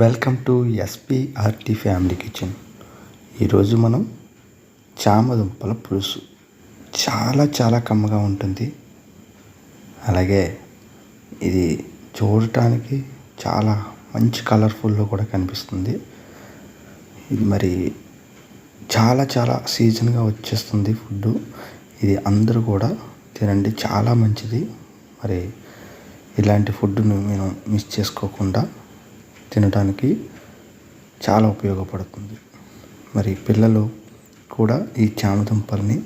Welcome to SPRT family kitchen. ఈరోజు మనం చామదుంపల పులుసు చాలా చాలా కమ్మగా ఉంటుంది. అలాగే ఇది చూడటానికి చాలా మంచి కలర్ఫుల్లో కూడా కనిపిస్తుంది. ఇది మరి చాలా చాలా సీజన్గా వచ్చేస్తుంది ఫుడ్. ఇది అందరూ కూడా తినండి, చాలా మంచిది. మరి ఇలాంటి ఫుడ్ను నేను మిస్ చేసుకోకుండా తినడానికి చాలా ఉపయోగపడుతుంది. మరి పిల్లలు కూడా ఈ చామదుంపల్ని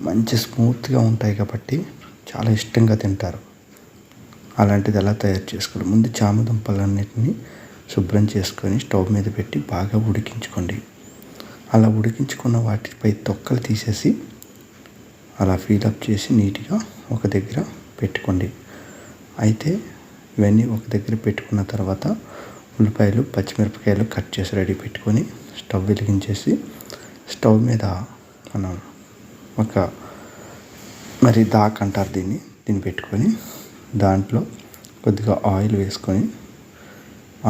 మంచి స్మూత్గా ఉంటాయి కాబట్టి చాలా ఇష్టంగా తింటారు. అలాంటిది ఎలా తయారు చేసుకోవాలి? ముందు చామదుంపలన్నిటిని శుభ్రం చేసుకొని స్టవ్ మీద పెట్టి బాగా ఉడికించుకోండి. అలా ఉడికించుకున్న వాటిపై తొక్కలు తీసేసి అలా ఫీలప్ చేసి నీట్గా ఒక దగ్గర పెట్టుకోండి. అయితే ఇవన్నీ ఒక దగ్గర పెట్టుకున్న తర్వాత ఉల్లిపాయలు, పచ్చిమిరపకాయలు కట్ చేసి రెడీ పెట్టుకొని స్టవ్ వెలిగించేసి స్టవ్ మీద మనం ఒక దాకా అంటారు దీన్ని పెట్టుకొని దాంట్లో కొద్దిగా ఆయిల్ వేసుకొని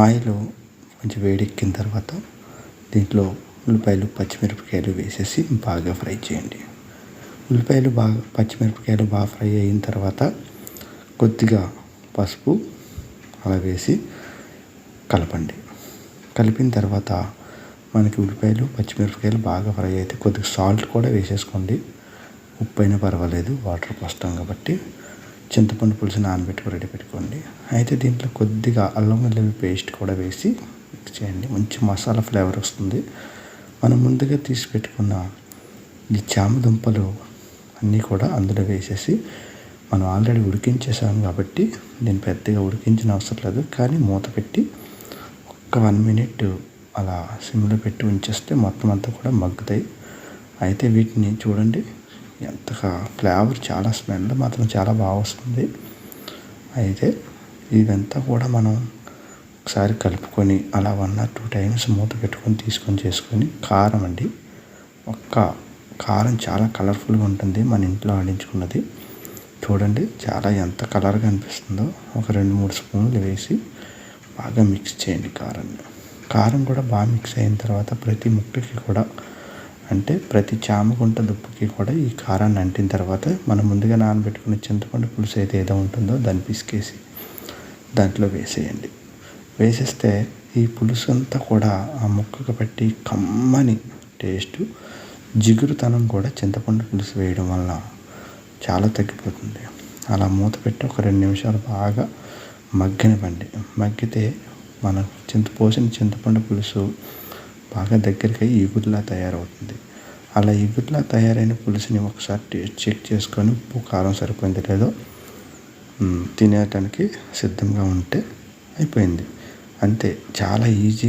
ఆయిల్ కొంచెం వేడెక్కిన తర్వాత దీంట్లో ఉల్లిపాయలు, పచ్చిమిరపకాయలు వేసేసి బాగా ఫ్రై చేయండి. ఉల్లిపాయలు పచ్చిమిరపకాయలు బాగా ఫ్రై అయిన తర్వాత కొద్దిగా పసుపు అలా వేసి కలపండి. కలిపిన తర్వాత మనకి ఉల్లిపాయలు, పచ్చిమిరపకాయలు బాగా ఫ్రై అయితే కొద్దిగా సాల్ట్ కూడా వేసేసుకోండి. ఉప్పు అయినా పర్వాలేదు, వాటర్ పోస్తాం కాబట్టి. చింతపండు పులుసు నానబెట్టుకు రెడీ పెట్టుకోండి. అయితే దీంట్లో కొద్దిగా అల్లం వెల్లుల్లి పేస్ట్ కూడా వేసి మిక్స్ చేయండి. మంచి మసాలా ఫ్లేవర్ వస్తుంది. మనం ముందుగా తీసి పెట్టుకున్న ఈ చామదుంపలు అన్నీ కూడా అందులో వేసేసి మనం ఆల్రెడీ ఉడికించేసాం కాబట్టి దీన్ని పెద్దగా ఉడికించిన అవసరం లేదు. కానీ మూత పెట్టి ఒక 1 minute అలా సిమ్లో పెట్టి ఉంచేస్తే మొత్తం అంతా కూడా మగ్గుతాయి. అయితే వీటిని చూడండి, ఎంతగా ఫ్లేవర్, చాలా స్మెల్ మాత్రం చాలా బాగా వస్తుంది. అయితే ఇదంతా కూడా మనం ఒకసారి కలుపుకొని అలా 1 or 2 times మూత పెట్టుకొని చేసుకొని కారం అండి. కారం చాలా కలర్ఫుల్గా ఉంటుంది. మన ఇంట్లో ఆడించుకున్నది చూడండి, చాలా ఎంత కలర్గా అనిపిస్తుందో. ఒక 2-3 స్పూన్లు వేసి బాగా మిక్స్ చేయండి. కారం కూడా బాగా మిక్స్ అయిన తర్వాత ప్రతి ముక్కకి కూడా, అంటే ప్రతి చామగుంట దుప్పుకి కూడా ఈ కారాన్ని అంటిన తర్వాత మనం ముందుగా నానబెట్టుకున్న చింతపండు పులుసు అయితే ఏదో ఉంటుందో దాన్ని పిసికేసి దాంట్లో వేసేయండి. వేసేస్తే ఈ పులుసు అంతా కూడా ఆ ముక్కకు పట్టి కమ్మని టేస్ట్, జిగురుతనం కూడా చింతపండు పులుసు వేయడం వల్ల చాలా తగ్గిపోతుంది. అలా మూత పెట్టి ఒక 2 నిమిషాలు బాగా మగ్గనివ్వండి. మగ్గితే మన పోసిన చింతపండు పులుసు బాగా దగ్గరికి ఇగురులా తయారవుతుంది. అలా ఇగురులా తయారైన పులుసుని ఒకసారి టేస్ట్ చెక్ చేసుకొని ఉప్పు, కారం సరిపోయింది లేదో తినేయటానికి సిద్ధంగా ఉంటే అయిపోయింది. అంతే, చాలా ఈజీ.